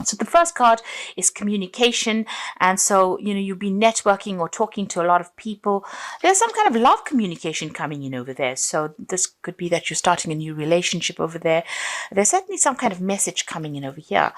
So the first card is communication. And so, you'll be networking or talking to a lot of people. There's some kind of love communication coming in over there. So this could be that you're starting a new relationship over there. There's certainly some kind of message coming in over here.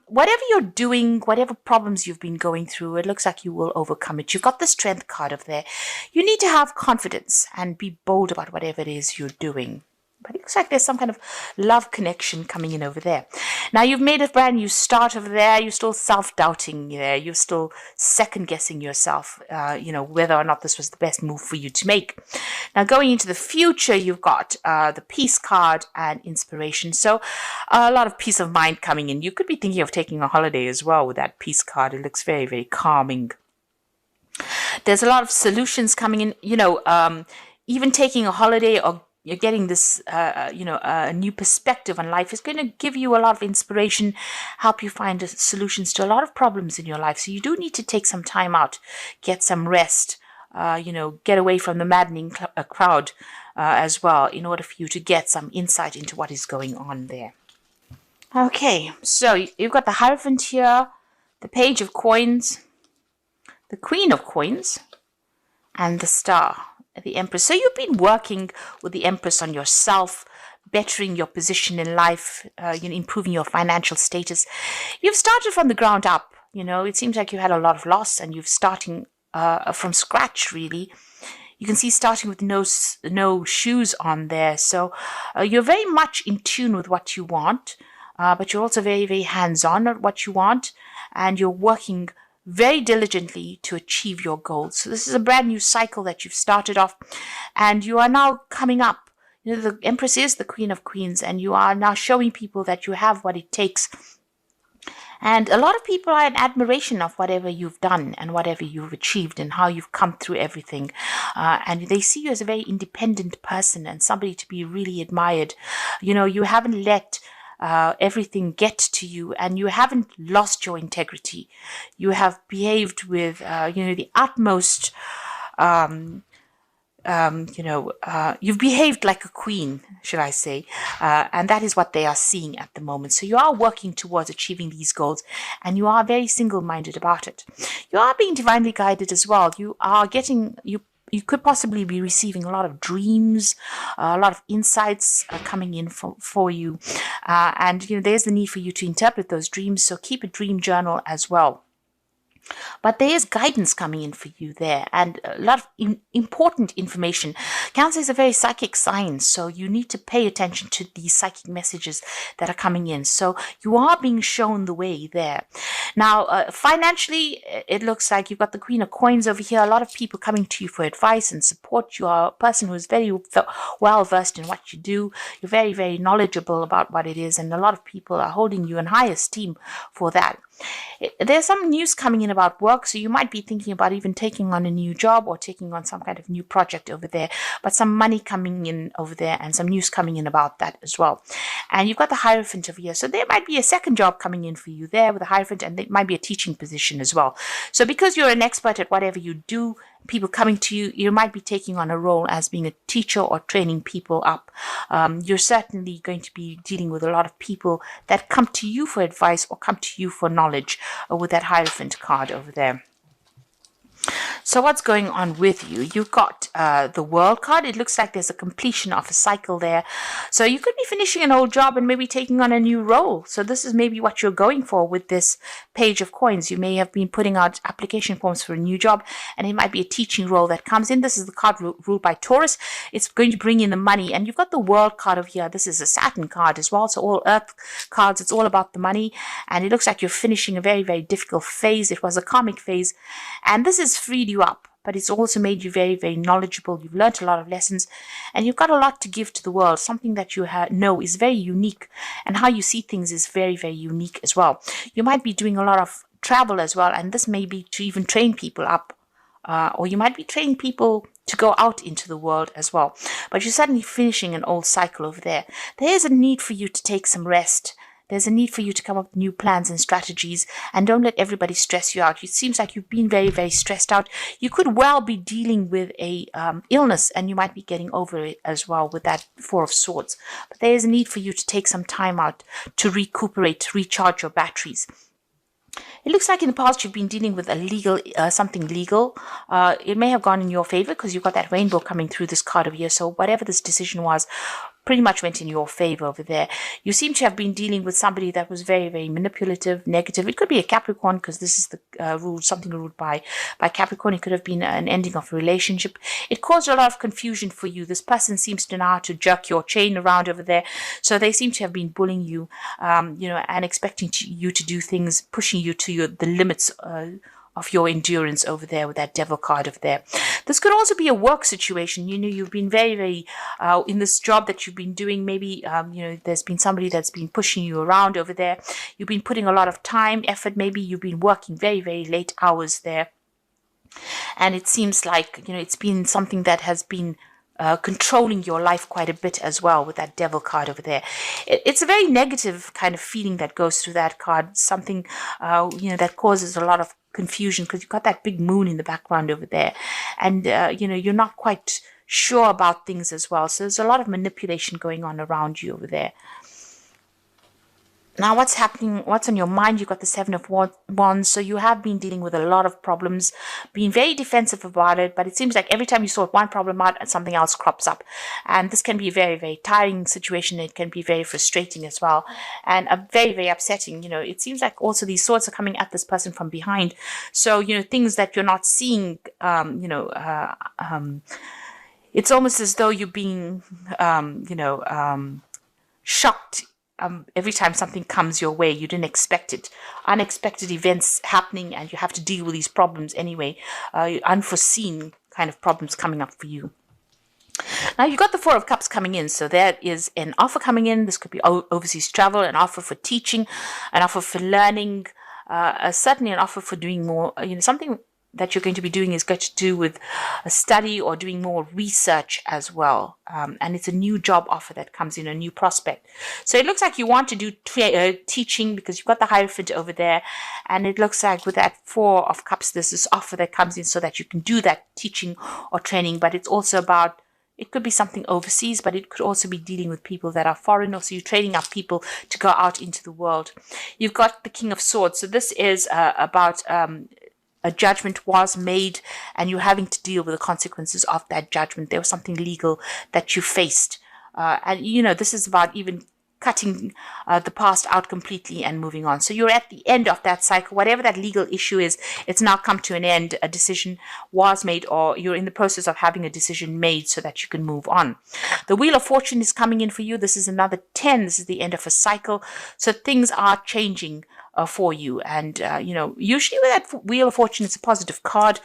Whatever you're doing, whatever problems you've been going through, it looks like you will overcome it. You've got the strength card over there. You need to have confidence and be bold about whatever it is you're doing. But it looks like there's some kind of love connection coming in over there. Now, you've made a brand new start over there. You're still self-doubting there. You're still second-guessing yourself, whether or not this was the best move for you to make. Now, going into the future, you've got the peace card and inspiration. So a lot of peace of mind coming in. You could be thinking of taking a holiday as well with that peace card. It looks very, very calming. There's a lot of solutions coming in, even taking a holiday or you're getting this, a new perspective on life is going to give you a lot of inspiration, help you find solutions to a lot of problems in your life. So you do need to take some time out, get some rest, get away from the maddening crowd as well in order for you to get some insight into what is going on there. Okay, so you've got the Hierophant here, the Page of Coins, the Queen of Coins, and the Star. The Empress. So you've been working with the Empress on yourself, bettering your position in life, improving your financial status. You've started from the ground up. It seems like you had a lot of loss and you're starting from scratch, really. You can see starting with no shoes on there. So you're very much in tune with what you want, but you're also very, very hands-on at what you want, and you're working very diligently to achieve your goals. So this is a brand new cycle that you've started off, and you are now coming up. The Empress is the Queen of Queens, and you are now showing people that you have what it takes. And a lot of people are in admiration of whatever you've done and whatever you've achieved and how you've come through everything. And they see you as a very independent person and somebody to be really admired. You haven't let everything get to you, and you haven't lost your integrity. You have behaved with, the utmost, you've behaved like a queen, should I say, and that is what they are seeing at the moment. So you are working towards achieving these goals, and you are very single-minded about it. You are being divinely guided as well. You are getting, you could possibly be receiving a lot of dreams, a lot of insights coming in for you. And there's the need for you to interpret those dreams. So keep a dream journal as well. But there is guidance coming in for you there, and a lot of important information. Cancer is a very psychic sign, so you need to pay attention to these psychic messages that are coming in. So you are being shown the way there. Now, financially, it looks like you've got the Queen of Coins over here. A lot of people coming to you for advice and support. You are a person who is very well versed in what you do. You're very, very knowledgeable about what it is, and a lot of people are holding you in high esteem for that. There's some news coming in about work, so you might be thinking about even taking on a new job or taking on some kind of new project over there, but some money coming in over there and some news coming in about that as well. And you've got the Hierophant over here, so there might be a second job coming in for you there with the Hierophant, and it might be a teaching position as well. So because you're an expert at whatever you do, people coming to you, you might be taking on a role as being a teacher or training people up. You're certainly going to be dealing with a lot of people that come to you for advice or come to you for knowledge with that Hierophant card over there. So what's going on with you? You've got the World card. It looks like there's a completion of a cycle there. So you could be finishing an old job and maybe taking on a new role. So this is maybe what you're going for with this Page of Coins. You may have been putting out application forms for a new job, and it might be a teaching role that comes in. This is the card ruled by Taurus. It's going to bring in the money. And you've got the World card over here. This is a Saturn card as well. So all Earth cards, it's all about the money. And it looks like you're finishing a very, very difficult phase. It was a karmic phase. And this has freed you up, but it's also made you very, very knowledgeable. You've learned a lot of lessons, and you've got a lot to give to the world. Something that you know is very unique, and how you see things is very, very unique as well. You might be doing a lot of travel as well, and this may be to even train people up, or you might be training people to go out into the world as well. But you're suddenly finishing an old cycle over there. There is a need for you to take some rest, There's a need for you to come up with new plans and strategies, and don't let everybody stress you out. It seems like you've been very, very stressed out. You could well be dealing with a illness, and you might be getting over it as well with that Four of Swords. But there is a need for you to take some time out to recuperate, to recharge your batteries. It looks like in the past you've been dealing with a legal, something legal. It may have gone in your favor because you've got that rainbow coming through this card over here. So whatever this decision was, pretty much went in your favor over there. You seem to have been dealing with somebody that was very, very manipulative, negative. It could be a Capricorn because this is the rule, something ruled by Capricorn. It could have been an ending of a relationship. It caused a lot of confusion for you. This person seems to know how to jerk your chain around over there. So they seem to have been bullying you, and expecting you to do things, pushing you to the limits of your endurance over there with that Devil card over there. This could also be a work situation. You've been very, very in this job that you've been doing. Maybe there's been somebody that's been pushing you around over there. You've been putting a lot of time, effort. Maybe you've been working very, very late hours there, and it seems like it's been something that has been controlling your life quite a bit as well with that Devil card over there. It's a very negative kind of feeling that goes through that card. Something that causes a lot of confusion because you've got that big moon in the background over there, and you're not quite sure about things as well. So there's a lot of manipulation going on around you over there. Now, what's happening? What's on your mind? You've got the Seven of Wands. So you have been dealing with a lot of problems, being very defensive about it. But it seems like every time you sort one problem out, something else crops up. And this can be a very, very tiring situation. It can be very frustrating as well. And very, very upsetting. It seems like also these swords are coming at this person from behind. So, things that you're not seeing, it's almost as though you're being, shocked. Every time something comes your way, you didn't expect it. Unexpected events happening, and you have to deal with these problems anyway. Unforeseen kind of problems coming up for you. Now, you've got the Four of Cups coming in. So there is an offer coming in. This could be overseas travel, an offer for teaching, an offer for learning, certainly an offer for doing more, something that you're going to be doing is going to do with a study or doing more research as well. And it's a new job offer that comes in, a new prospect. So it looks like you want to do teaching because you've got the Hierophant over there. And it looks like with that Four of Cups, there's this offer that comes in so that you can do that teaching or training. But it's also about, it could be something overseas, but it could also be dealing with people that are foreign. So you're training up people to go out into the world. You've got the King of Swords. So this is about a judgment was made, and you're having to deal with the consequences of that judgment. There was something legal that you faced. And this is about even cutting the past out completely and moving on. So you're at the end of that cycle. Whatever that legal issue is, it's now come to an end. A decision was made, or you're in the process of having a decision made so that you can move on. The Wheel of Fortune is coming in for you. This is another 10. This is the end of a cycle. So things are changing for you. And, usually with that Wheel of Fortune, it's a positive card.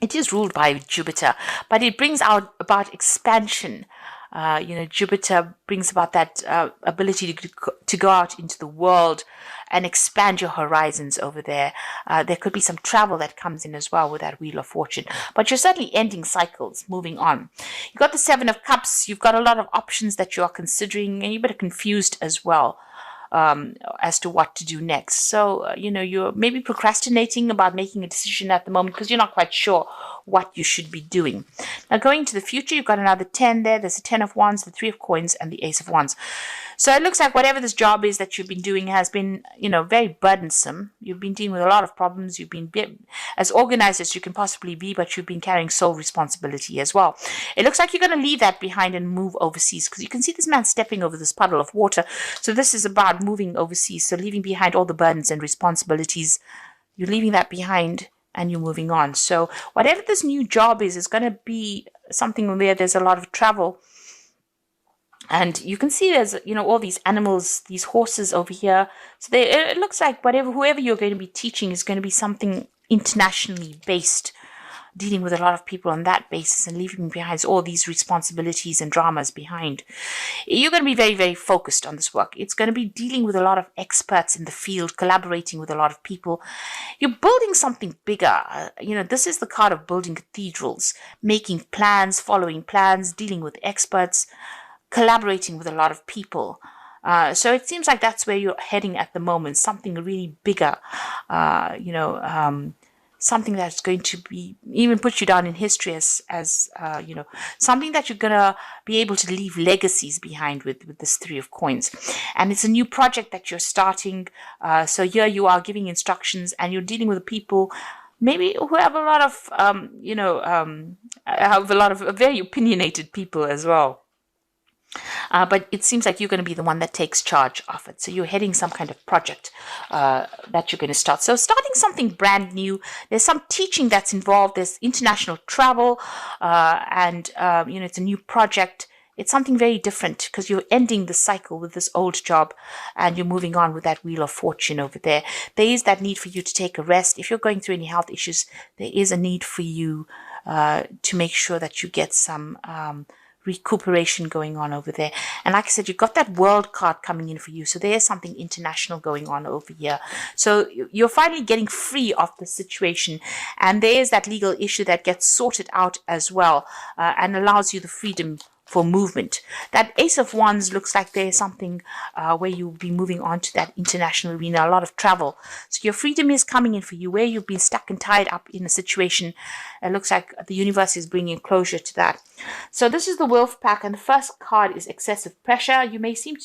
It is ruled by Jupiter, but it brings out about expansion. Jupiter brings about that ability to go out into the world and expand your horizons over there. There could be some travel that comes in as well with that Wheel of Fortune, but you're certainly ending cycles, moving on. You've got the Seven of Cups. You've got a lot of options that you are considering, and you're a bit confused as well as to what to do next. So, you're maybe procrastinating about making a decision at the moment because you're not quite sure what you should be doing. Now, going to the future, you've got another 10 there. There's a 10 of Wands, the 3 of Coins, and the Ace of Wands. So it looks like whatever this job is that you've been doing has been, very burdensome. You've been dealing with a lot of problems. You've been as organized as you can possibly be, but you've been carrying sole responsibility as well. It looks like you're going to leave that behind and move overseas because you can see this man stepping over this puddle of water. So this is about moving overseas. So leaving behind all the burdens and responsibilities. You're leaving that behind and you're moving on. So whatever this new job is going to be something where there's a lot of travel. And you can see there's, all these animals, these horses over here. So it looks like whoever you're going to be teaching is going to be something internationally based, dealing with a lot of people on that basis and leaving behind all these responsibilities and dramas behind. You're going to be very, very focused on this work. It's going to be dealing with a lot of experts in the field, collaborating with a lot of people. You're building something bigger. This is the card of building cathedrals, making plans, following plans, dealing with experts, collaborating with a lot of people. So it seems like that's where you're heading at the moment, something really bigger, something that's going to be even put you down in history as something that you're gonna be able to leave legacies behind with this Three of Coins. And it's a new project that you're starting. So here you are giving instructions, and you're dealing with people maybe who have a lot of have a lot of very opinionated people as well. But it seems like you're going to be the one that takes charge of it. So you're heading some kind of project that you're going to start. So starting something brand new. There's some teaching that's involved. There's international travel, and it's a new project. It's something very different because you're ending the cycle with this old job and you're moving on with that Wheel of Fortune over there. There is that need for you to take a rest. If you're going through any health issues, there is a need for you to make sure that you get some recuperation going on over there. And like I said, you've got that World card coming in for you. So there's something international going on over here. So you're finally getting free of the situation. And there's that legal issue that gets sorted out as well and allows you the freedom for movement. That Ace of Wands looks like there's something where you'll be moving on to that international arena, a lot of travel. So your freedom is coming in for you, where you've been stuck and tied up in a situation. It looks like the universe is bringing closure to that. So this is the Wolf pack, and the first card is excessive pressure. You may seem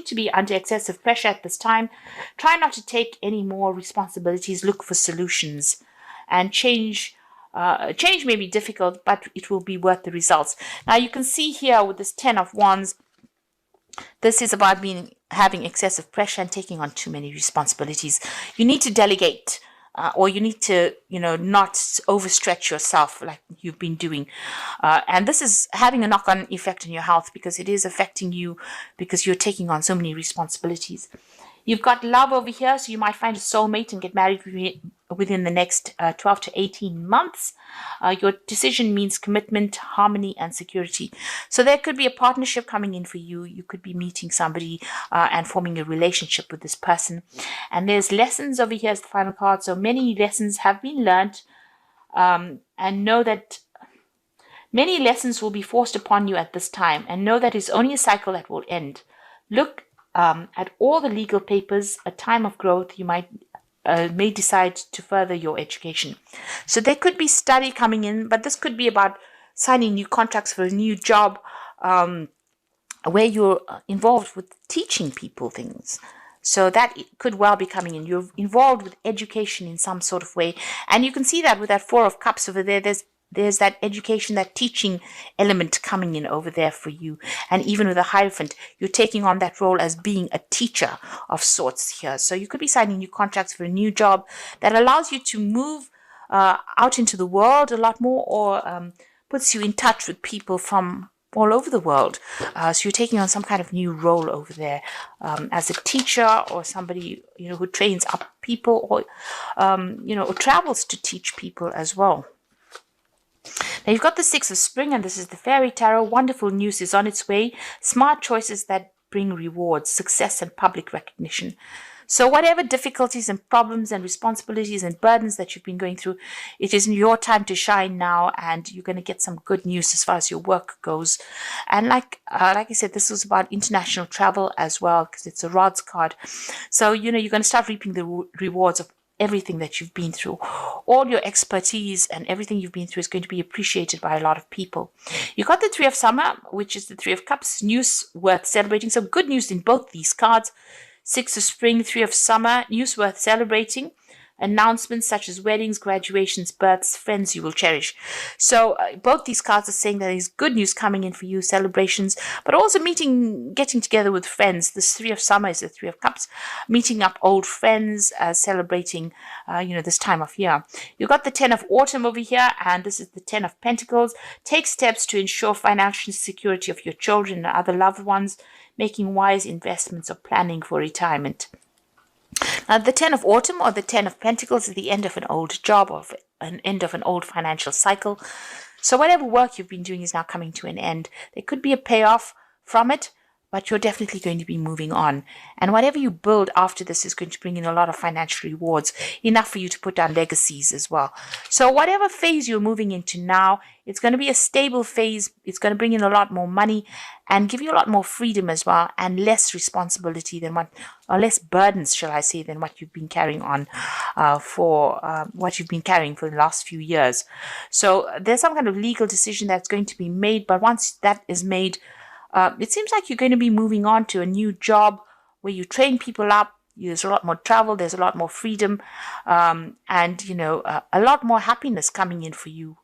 to be under excessive pressure at this time. Try not to take any more responsibilities. Look for solutions, and change may be difficult, but it will be worth the results. Now you can see here with this 10 of Wands, this is about having excessive pressure and taking on too many responsibilities. You need to delegate, or you need to, not overstretch yourself like you've been doing. And this is having a knock-on effect on your health because it is affecting you because you're taking on so many responsibilities. You've got love over here, so you might find a soulmate and get married within the next 12 to 18 months. Your decision means commitment, harmony, and security. So there could be a partnership coming in for you. You could be meeting somebody and forming a relationship with this person. And there's lessons over here as the final card. So many lessons have been learned, and know that many lessons will be forced upon you at this time, and know that it's only a cycle that will end. Look at all the legal papers. A time of growth. You may decide to further your education. So there could be study coming in, but this could be about signing new contracts for a new job where you're involved with teaching people things. So that could well be coming in. You're involved with education in some sort of way. And you can see that with that Four of Cups over there. There's that education, that teaching element coming in over there for you. And even with the Hierophant, you're taking on that role as being a teacher of sorts here. So you could be signing new contracts for a new job that allows you to move out into the world a lot more, or puts you in touch with people from all over the world. So you're taking on some kind of new role over there as a teacher, or somebody who trains up people, or or travels to teach people as well. Now you've got the Six of Spring, and this is the Fairy Tarot. Wonderful news is on its way. Smart choices that bring rewards, success, and public recognition. So whatever difficulties and problems and responsibilities and burdens that you've been going through, it is your time to shine now, and you're going to get some good news as far as your work goes. And like I said, this was about international travel as well, because it's a Rods card. So you're going to start reaping the rewards of everything that you've been through. All your expertise and everything you've been through is going to be appreciated by a lot of people. You got the Three of Summer, which is the Three of Cups, news worth celebrating. So good news in both these cards. Six of Spring, Three of Summer, news worth celebrating. Announcements such as weddings, graduations, births, friends you will cherish. So both these cards are saying that there's good news coming in for you, celebrations, but also getting together with friends. This Three of Summer is the Three of Cups, meeting up old friends, celebrating, this time of year. You've got the 10 of Autumn over here, and this is the 10 of Pentacles. Take steps to ensure financial security of your children and other loved ones, making wise investments or planning for retirement. Now, the 10 of Autumn, or the 10 of Pentacles, is the end of an old job, or an end of an old financial cycle. So whatever work you've been doing is now coming to an end. There could be a payoff from it, but you're definitely going to be moving on. And whatever you build after this is going to bring in a lot of financial rewards, enough for you to put down legacies as well. So whatever phase you're moving into now, it's going to be a stable phase. It's going to bring in a lot more money and give you a lot more freedom as well, and less responsibility than or less burdens, shall I say, than what you've been carrying on what you've been carrying for the last few years. So there's some kind of legal decision that's going to be made, but once that is made, it seems like you're going to be moving on to a new job where you train people up. There's a lot more travel. There's a lot more freedom, and a lot more happiness coming in for you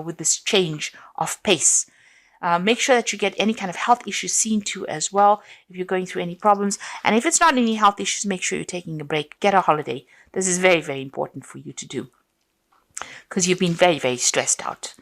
with this change of pace. Make sure that you get any kind of health issues seen to as well if you're going through any problems. And if it's not any health issues, make sure you're taking a break. Get a holiday. This is very, very important for you to do because you've been very, very stressed out.